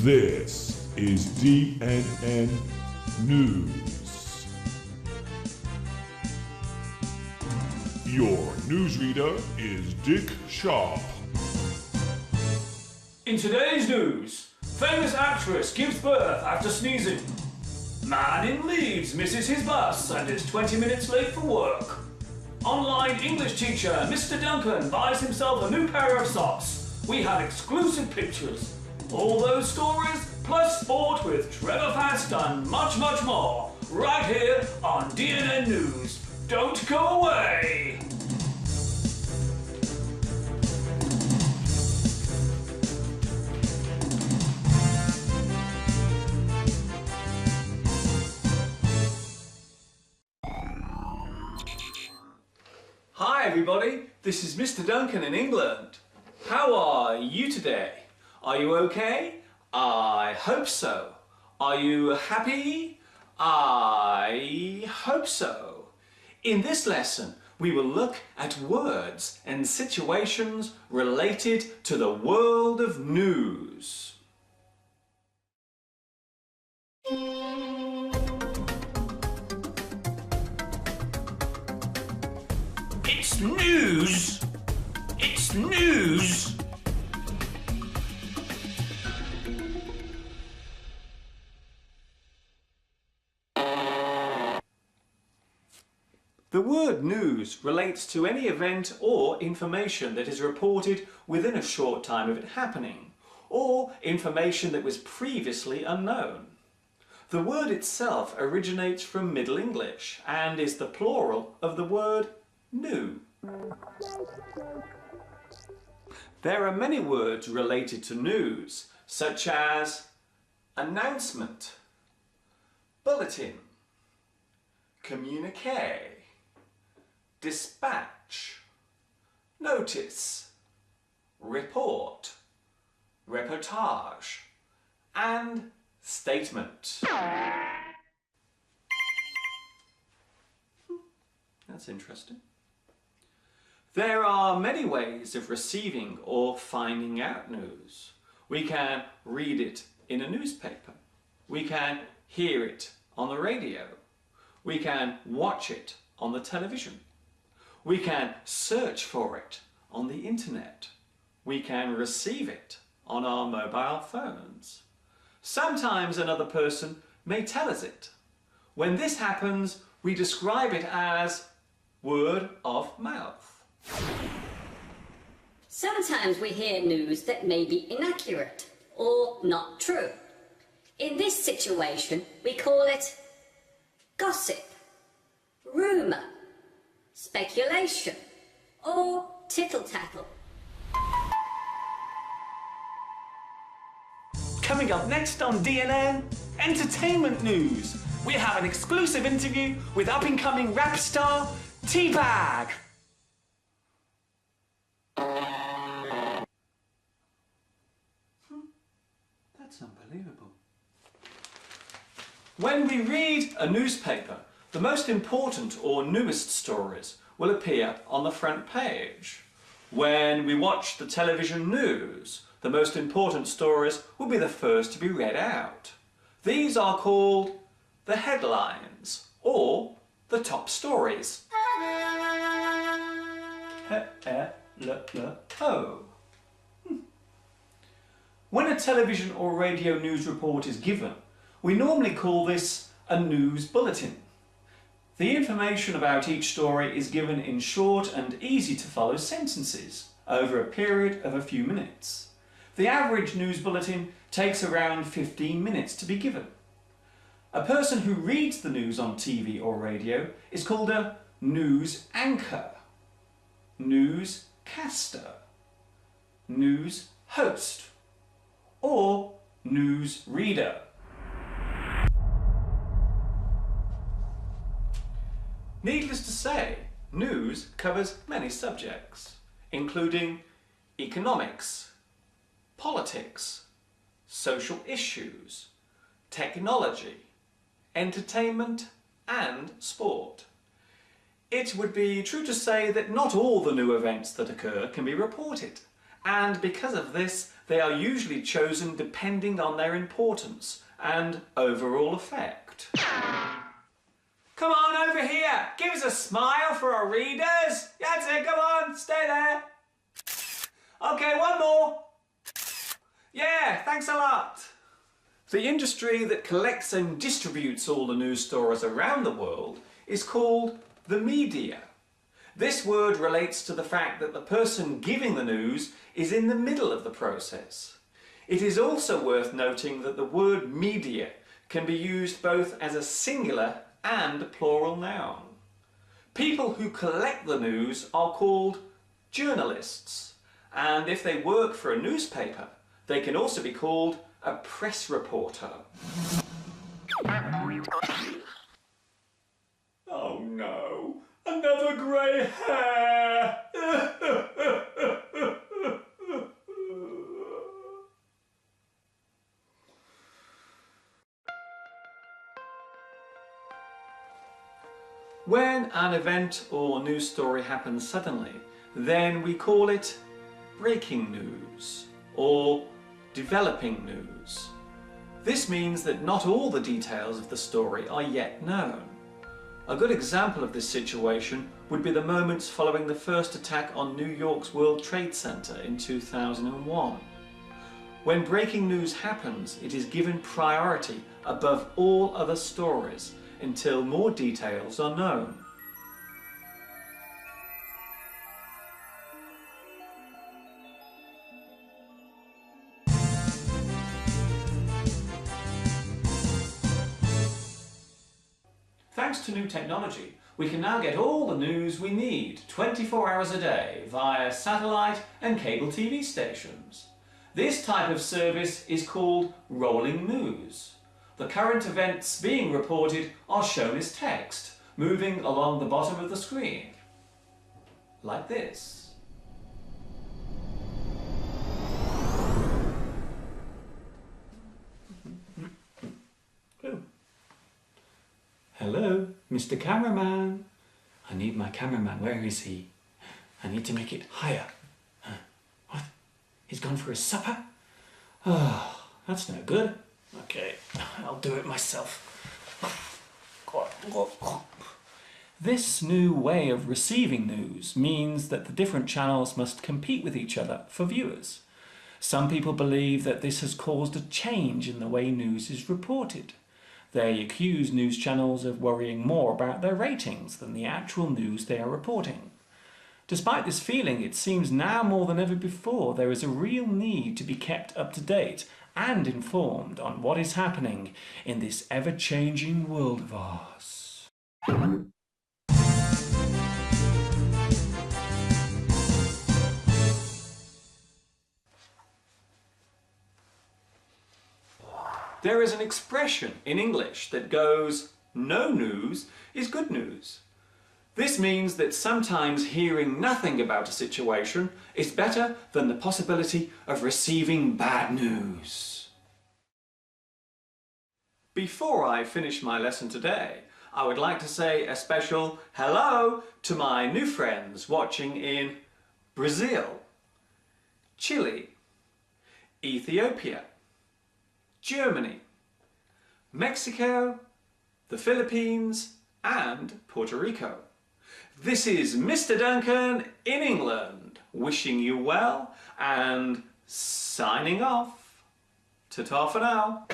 This is DNN News. Your newsreader is Dick Sharp. In today's news, famous actress gives birth after sneezing. Man in Leeds misses his bus and is 20 minutes late for work. Online English teacher Mr. Duncan buys himself a new pair of socks. We have exclusive pictures. All those stories, plus sport with Trevor Fast and much, much more, right here on DNN News. Don't go away! Hi everybody, this is Mr. Duncan in England. How are you today? Are you okay? I hope so. Are you happy? I hope so. In this lesson, we will look at words and situations related to the world of news. It's news! It's news! The word news relates to any event or information that is reported within a short time of it happening, or information that was previously unknown. The word itself originates from Middle English and is the plural of the word new. There are many words related to news, such as announcement, bulletin, communique, dispatch, notice, report, reportage, and statement. That's interesting. There are many ways of receiving or finding out news. We can read it in a newspaper. We can hear it on the radio. We can watch it on the television. We can search for it on the internet. We can receive it on our mobile phones. Sometimes another person may tell us it. When this happens, we describe it as word of mouth. Sometimes we hear news that may be inaccurate or not true. In this situation, we call it gossip, rumour, speculation, or tittle-tattle. Coming up next on DNN, entertainment news. We have an exclusive interview with up-and-coming rap star T-Bag. That's unbelievable. When we read a newspaper, the most important or newest stories will appear on the front page. When we watch the television news, the most important stories will be the first to be read out. These are called the headlines or the top stories. When a television or radio news report is given, we normally call this a news bulletin. The information about each story is given in short and easy to follow sentences over a period of a few minutes. The average news bulletin takes around 15 minutes to be given. A person who reads the news on TV or radio is called a news anchor, newscaster, news host, or news reader. Needless to say, news covers many subjects, including economics, politics, social issues, technology, entertainment, and sport. It would be true to say that not all the new events that occur can be reported, and because of this, they are usually chosen depending on their importance and overall effect. Come on over here, give us a smile for our readers. That's it, come on, stay there. Okay, one more. Yeah, thanks a lot. The industry that collects and distributes all the news stories around the world is called the media. This word relates to the fact that the person giving the news is in the middle of the process. It is also worth noting that the word media can be used both as a singular and a plural noun. People who collect the news are called journalists, and if they work for a newspaper, they can also be called a press reporter. Oh no, another grey hair! When an event or news story happens suddenly, then we call it breaking news or developing news. This means that not all the details of the story are yet known. A good example of this situation would be the moments following the first attack on New York's World Trade Center in 2001. When breaking news happens, it is given priority above all other stories until more details are known. Thanks to new technology, we can now get all the news we need 24 hours a day via satellite and cable TV stations. This type of service is called rolling news. The current events being reported are shown as text, moving along the bottom of the screen, like this. Oh. Hello, Mr. Cameraman. I need my cameraman. Where is he? I need to make it higher. What? He's gone for his supper? Oh, that's no good. Okay, I'll do it myself. This new way of receiving news means that the different channels must compete with each other for viewers. Some people believe that this has caused a change in the way news is reported. They accuse news channels of worrying more about their ratings than the actual news they are reporting. Despite this feeling, it seems now more than ever before there is a real need to be kept up to date and informed on what is happening in this ever-changing world of ours. There is an expression in English that goes, "No news is good news." This means that sometimes hearing nothing about a situation is better than the possibility of receiving bad news. Before I finish my lesson today, I would like to say a special hello to my new friends watching in Brazil, Chile, Ethiopia, Germany, Mexico, the Philippines and Puerto Rico. This is Mr. Duncan in England, wishing you well and signing off. Ta-ta for now.